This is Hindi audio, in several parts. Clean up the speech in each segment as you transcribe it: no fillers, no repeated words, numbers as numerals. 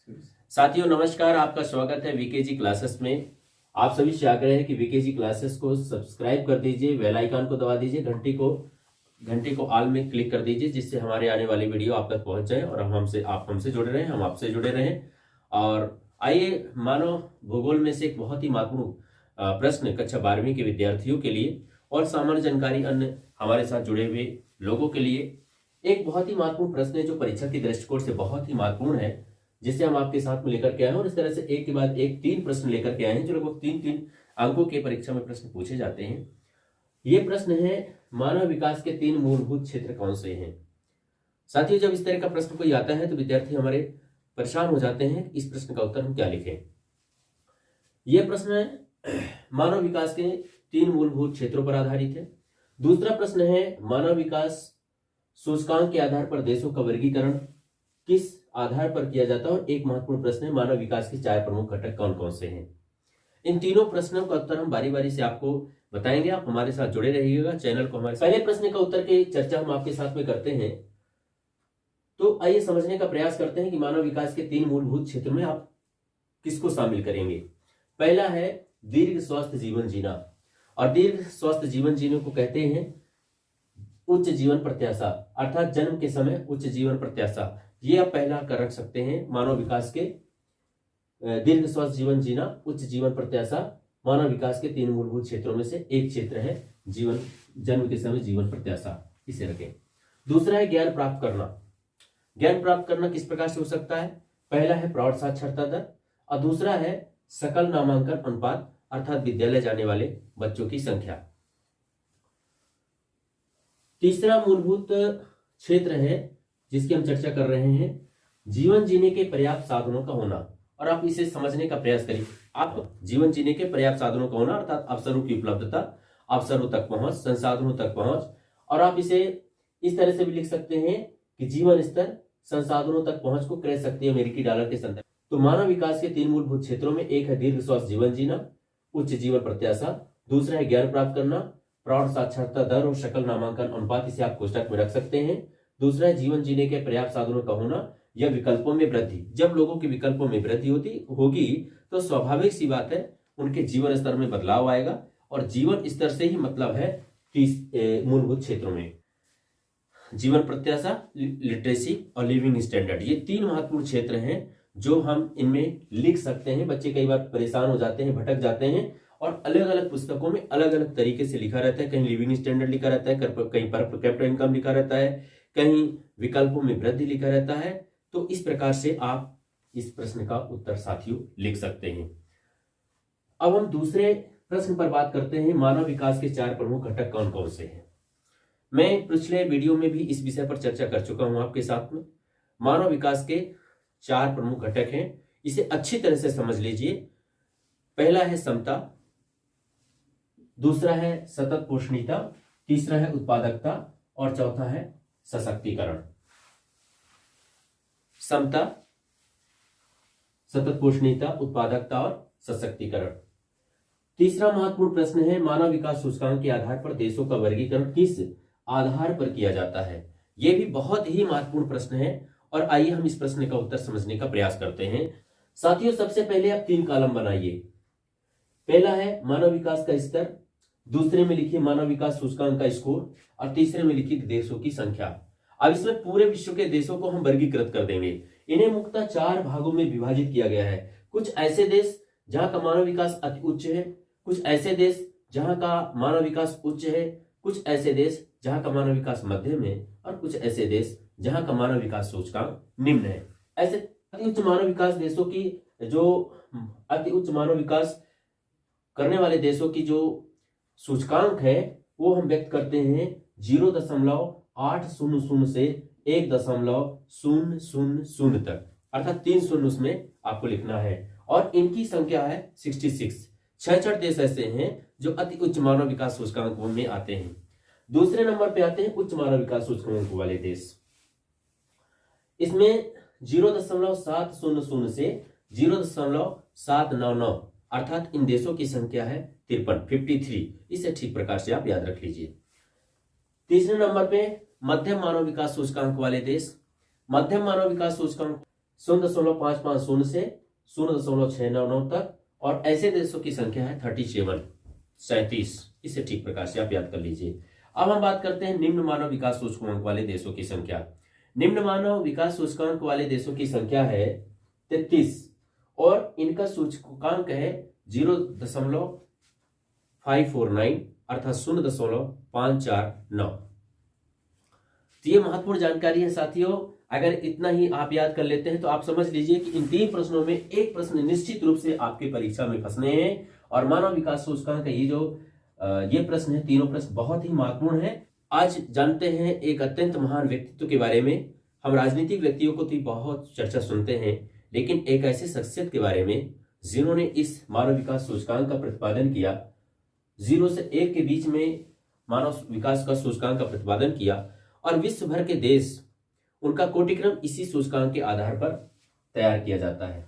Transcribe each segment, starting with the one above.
साथियों नमस्कार, आपका स्वागत है वीकेजी क्लासेस में। आप सभी से आग्रह है कि वीकेजी क्लासेस को सब्सक्राइब कर दीजिए, बेल आइकन को दबा दीजिए, घंटी को ऑल में क्लिक कर दीजिए, जिससे हमारे आने वाली वीडियो आप तक पहुंच जाए और आप हमसे जुड़े रहें, हम आपसे जुड़े रहें। और आइए, मानव भूगोल में से एक बहुत ही महत्वपूर्ण प्रश्न कक्षा 12वीं के विद्यार्थियों के लिए और सामान्य जानकारी अन्य हमारे साथ जुड़े हुए लोगों के लिए एक बहुत ही महत्वपूर्ण प्रश्न है, जो परीक्षा के दृष्टिकोण से बहुत ही महत्वपूर्ण है, जिसे हम आपके साथ में लेकर के आए हैं। और इस तरह से एक के बाद एक 3 प्रश्न लेकर के आए हैं, जो लगभग 3-3 अंकों के परीक्षा में प्रश्न पूछे जाते हैं। ये प्रश्न है, मानव विकास के 3 मूलभूत क्षेत्र कौन से हैं। साथियों, जब इस तरह का प्रश्न कोई आता है तो विद्यार्थी हमारे परेशान हो जाते हैं, इस प्रश्न का उत्तर हम क्या लिखें। यह प्रश्न है मानव विकास के 3 मूलभूत क्षेत्रों पर आधारित है। दूसरा प्रश्न है, मानव विकास सूचकांक के आधार पर देशों का वर्गीकरण किस आधार पर किया जाता है। और एक महत्वपूर्ण प्रश्न है, मानव विकास के 4 प्रमुख घटक कौन कौन से हैं। इन तीनों प्रश्नों का उत्तर हम बारी बारी से आपको बताएंगे। आप हमारे साथ जुड़े रहिएगा, चैनल को हमारे पहले प्रश्न का उत्तर की चर्चा हम आपके साथ में करते हैं। तो आइए समझने का प्रयास करते हैं कि मानव विकास के 3 मूलभूत क्षेत्रों में आप किसको शामिल करेंगे। पहला है दीर्घ स्वस्थ जीवन जीना, और दीर्घ स्वस्थ जीवन जीने को कहते हैं उच्च जीवन प्रत्याशा, अर्थात जन्म के समय उच्च जीवन प्रत्याशा। ये आप पहला कर रख सकते हैं। मानव विकास के दीर्घ स्वस्थ जीवन जीना, उच्च जीवन प्रत्याशा मानव विकास के 3 मूलभूत क्षेत्रों में से एक क्षेत्र है। जीवन जन्म के समय जीवन प्रत्याशा, इसे रखें। दूसरा है ज्ञान प्राप्त करना। ज्ञान प्राप्त करना किस प्रकार से हो सकता है। पहला है प्रौढ़ साक्षरता दर, और दूसरा है सकल नामांकन अनुपात, अर्थात विद्यालय जाने वाले बच्चों की संख्या। तीसरा मूलभूत क्षेत्र है जिसकी हम चर्चा कर रहे हैं, जीवन जीने के पर्याप्त साधनों का होना। और आप इसे समझने का प्रयास करिए। आप जीवन जीने के पर्याप्त साधनों का होना, अर्थात अवसरों की उपलब्धता, अवसरों तक पहुंच, संसाधनों तक पहुंच। और आप इसे इस तरह से भी लिख सकते हैं कि जीवन स्तर संसाधनों तक पहुंच को क्रय शक्ति अमेरिकी डॉलर के संदर्भ। तो मानव विकास के 3 मूलभूत क्षेत्रों में एक है दीर्घ स्वस्थ जीवन जीना, उच्च जीवन प्रत्याशा। दूसरा है ज्ञान प्राप्त करना, प्रौढ़ साक्षरता दर और सकल नामांकन अनुपात, इसे आप कोष्टक में रख सकते हैं। दूसरा है जीवन जीने के पर्याप्त साधनों का होना या विकल्पों में वृद्धि। जब लोगों के विकल्पों में वृद्धि होगी तो स्वाभाविक सी बात है, उनके जीवन स्तर में बदलाव आएगा। और जीवन स्तर से ही मतलब है 30 मूलभूत क्षेत्रों में जीवन प्रत्याशा, लिटरेसी और लिविंग स्टैंडर्ड, ये 3 महत्वपूर्ण क्षेत्र हैं जो हम इनमें लिख सकते हैं। बच्चे कई बार परेशान हो जाते हैं, भटक जाते हैं, और अलग अलग पुस्तकों में अलग अलग तरीके से लिखा रहता है। कहीं लिविंग स्टैंडर्ड लिखा रहता है, कहीं पर कैपिटल इनकम लिखा रहता है, कहीं विकल्पों में वृद्धि लिखा रहता है। तो इस प्रकार से आप इस प्रश्न का उत्तर साथियों लिख सकते हैं। अब हम दूसरे प्रश्न पर बात करते हैं, मानव विकास के 4 प्रमुख घटक कौन कौन से हैं। मैं पिछले वीडियो में भी इस विषय पर चर्चा कर चुका हूं आपके साथ में। मानव विकास के 4 प्रमुख घटक हैं, इसे अच्छी तरह से समझ लीजिए। पहला है समता, दूसरा है सतत पोषणीयता, तीसरा है उत्पादकता, और चौथा है सशक्तिकरण। समता, सतत पोषणीयता, उत्पादकता और सशक्तिकरण। तीसरा महत्वपूर्ण प्रश्न है, मानव विकास सूचकांक के आधार पर देशों का वर्गीकरण किस आधार पर किया जाता है। यह भी बहुत ही महत्वपूर्ण प्रश्न है, और आइए हम इस प्रश्न का उत्तर समझने का प्रयास करते हैं। साथियों, सबसे पहले आप 3 कॉलम बनाइए। पहला है मानव विकास का स्तर, दूसरे में लिखिए मानव विकास सूचकांक का स्कोर, और तीसरे में लिखिए देशों की संख्या। अब इसमें पूरे विश्व के देशों को हम वर्गीकृत कर देंगे। इन्हें मुख्यतः 4 भागों में विभाजित किया गया है। कुछ ऐसे देश जहां का मानव विकास अति उच्च है, कुछ ऐसे देश जहां का मानव विकास उच्च है, कुछ ऐसे देश जहां का मानव विकास मध्यम है, और कुछ ऐसे देश जहां का मानव विकास सूचकांक निम्न है। ऐसे अति उच्च मानव विकास देशों की जो अति उच्च मानव विकास करने वाले देशों की जो सूचकांक है वो हम व्यक्त करते हैं 0.800 से 1.000 तक, अर्थात 3 शून्य उसमें आपको लिखना है। और इनकी संख्या है 66। 66 देश ऐसे हैं जो अति उच्च मानव विकास सूचकांक में आते हैं। दूसरे नंबर पे आते हैं उच्च मानव विकास सूचकांक वाले देश। इसमें 0.700 से 0.799, अर्थात इन देशों की संख्या है 53। इसे ठीक प्रकार से आप याद रख लीजिए। तीसरे नंबर पे मध्यम मानव विकास सूचकांक वाले देश। मध्यम मानव विकास सूचकांक 0.550 से 0.699 तक, और ऐसे देशों की संख्या है 37। इसे ठीक प्रकार से आप याद कर लीजिए। अब हम बात करते हैं निम्न मानव विकास सूचकांक वाले देशों की संख्या। निम्न मानव विकास सूचकांक वाले देशों की संख्या है 33 और इनका सूचकांक है 0.549 अर्थात 0.549। तो ये महत्वपूर्ण जानकारी है साथियों। अगर इतना ही आप याद कर लेते हैं तो आप समझ लीजिए कि इन 3 प्रश्नों में एक प्रश्न निश्चित रूप से आपके परीक्षा में फंसने हैं। और मानव विकास सूचकांक का ये प्रश्न है, तीनों प्रश्न बहुत ही महत्वपूर्ण है। आज जानते हैं एक अत्यंत महान व्यक्तित्व के बारे में। हम राजनीतिक व्यक्तियों को तो बहुत चर्चा सुनते हैं, लेकिन एक ऐसे शख्सियत के बारे में जिन्होंने इस मानव विकास सूचकांक का प्रतिपादन किया, 0 से 1 के बीच में मानव विकास का सूचकांक का प्रतिपादन किया, और विश्व भर के देश उनका कोटिक्रम इसी सूचकांक के आधार पर तैयार किया जाता है।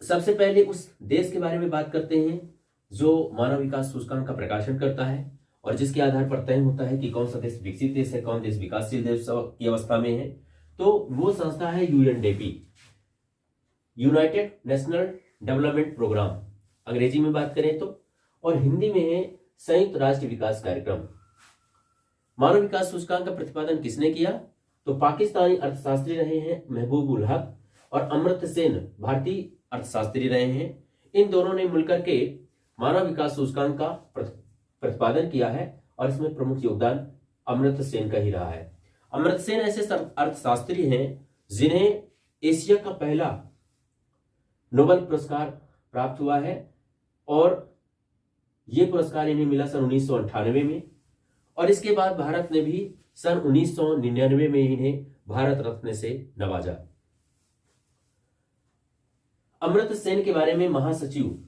सबसे पहले उस देश के बारे में बात करते हैं जो मानव विकास सूचकांक का प्रकाशन करता है और जिसके आधार पर तय होता है कि कौन सा देश विकसित देश है, कौन देश विकासशील देश की अवस्था में है। तो वो संस्था है UNDP, United National Development Programme अंग्रेजी में बात करें तो, और हिंदी में है संयुक्त राष्ट्र विकास कार्यक्रम। मानव विकास सूचकांक का प्रतिपादन किसने किया? तो पाकिस्तानी अर्थशास्त्री रहे हैं महबूबुल हक, और अमर्त्य सेन भारतीय अर्थशास्त्री रहे हैं। इन दोनों ने मिलकर के मानव विकास सूचकांक का प्रतिपादन किया है और इसमें प्रमुख योगदान अमर्त्य सेन का ही रहा है। अमर्त्य सेन ऐसे अर्थशास्त्री हैं जिन्हें एशिया का पहला नोबेल पुरस्कार प्राप्त हुआ है, और यह पुरस्कार इन्हें मिला सन 1998 में, और इसके बाद भारत ने भी सन 1999 में इन्हें भारत रत्न से नवाजा। अमर्त्य सेन के बारे में महासचिव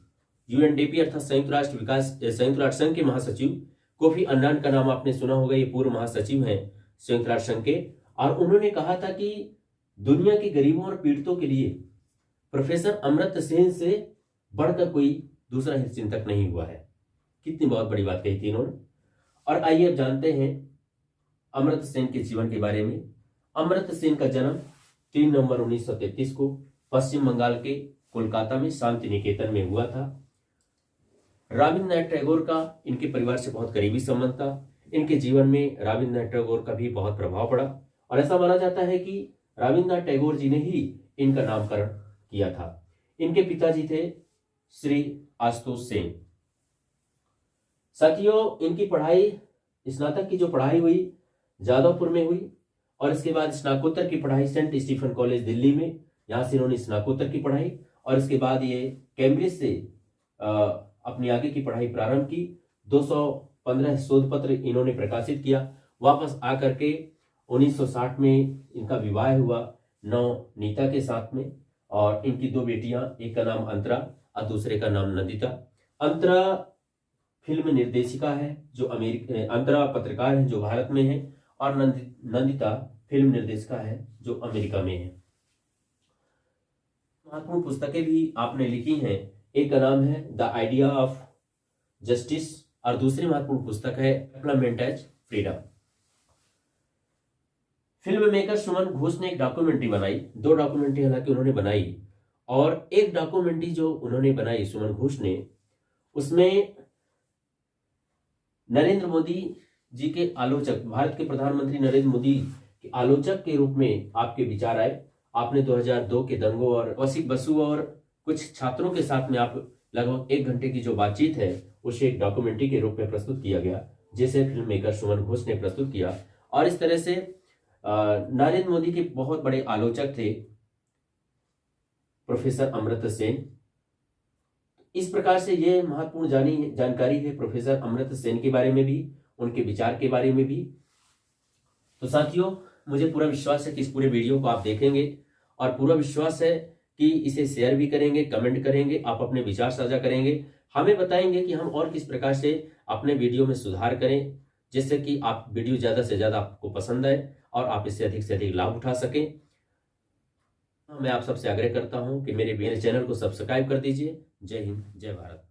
यूएनडीपी अर्थात संयुक्त राष्ट्र संघ के महासचिव कोफी अन्नान का नाम आपने सुना होगा। ये पूर्व महासचिव हैं संयुक्त राष्ट्र संघ के, और उन्होंने कहा था कि दुनिया के गरीबों और पीड़ितों के लिए प्रोफेसर अमर्त्य सेन से बढ़कर कोई दूसरा हितचिंतक नहीं हुआ है। कितनी बहुत बड़ी बात कही थी इन्होंने। और आइए अब जानते हैं अमर्त्य सेन के जीवन के बारे में। अमर्त्य सेन का जन्म 3 नवंबर 1933 को पश्चिम बंगाल के कोलकाता में शांति निकेतन में हुआ था। रविंद्रनाथ टैगोर का इनके परिवार से बहुत करीबी संबंध था। इनके जीवन में रविंद्रनाथ टैगोर का भी बहुत प्रभाव पड़ा, और ऐसा माना जाता है कि रविंद्रनाथ टैगोर जी ने ही इनका नामकरण किया था। इनके पिताजी थे श्री आशुतोष सेन। साथियों, इनकी पढ़ाई, स्नातक की जो पढ़ाई हुई जादवपुर में हुई, और इसके बाद स्नाकोत्तर की पढ़ाई सेंट स्टीफन कॉलेज दिल्ली में, यहाँ से इन्होंने स्नाकोत्तर की पढ़ाई, और इसके बाद ये कैम्ब्रिज से अपनी आगे की पढ़ाई प्रारंभ की। 215 शोध पत्र इन्होंने प्रकाशित किया। वापस आकर के 1960 में इनका विवाह हुआ नवनीता के साथ में, और इनकी 2 बेटियां, एक का नाम अंतरा और दूसरे का नाम नंदिता। अंतरा फिल्म निर्देशिका है जो अंतरा पत्रकार है जो भारत में है, और नंदिता फिल्म निर्देशिका है जो अमेरिका में है। महत्वपूर्ण पुस्तकें भी आपने लिखी हैं। एक का नाम है द आइडिया ऑफ जस्टिस, और दूसरी महत्वपूर्ण पुस्तक है development as freedom. Film maker Suman Ghosh ने एक डॉक्यूमेंट्री बनाई, 2 डॉक्यूमेंट्री हालांकि उन्होंने बनाई, और एक डॉक्यूमेंट्री जो उन्होंने बनाई सुमन घोष ने, उसमें नरेंद्र मोदी जी के आलोचक, भारत के प्रधानमंत्री नरेंद्र मोदी के आलोचक के रूप में आपके विचार आए। आपने 2002 के दंगों और कौशिक बसु और कुछ छात्रों के साथ में आप लगभग 1 घंटे की जो बातचीत है उसे एक डॉक्यूमेंट्री के रूप में प्रस्तुत किया गया, जिसे फिल्म मेकर सुमन घोष ने प्रस्तुत किया। और इस तरह से नरेंद्र मोदी के बहुत बड़े आलोचक थे प्रोफेसर अमर्त्य सेन। इस प्रकार से ये महत्वपूर्ण जानकारी है प्रोफेसर अमर्त्य सेन के बारे में भी, उनके विचार के बारे में भी। तो साथियों, मुझे पूरा विश्वास है कि इस पूरे वीडियो को आप देखेंगे, और पूरा विश्वास है कि इसे शेयर भी करेंगे, कमेंट करेंगे, आप अपने विचार साझा करेंगे, हमें बताएंगे कि हम और किस प्रकार से अपने वीडियो में सुधार करें, जिससे कि आप वीडियो ज़्यादा से ज़्यादा आपको पसंद आए और आप इससे अधिक से अधिक लाभ उठा सकें। मैं आप सबसे आग्रह करता हूं कि मेरे चैनल को सब्सक्राइब कर दीजिए। जय हिंद, जय भारत।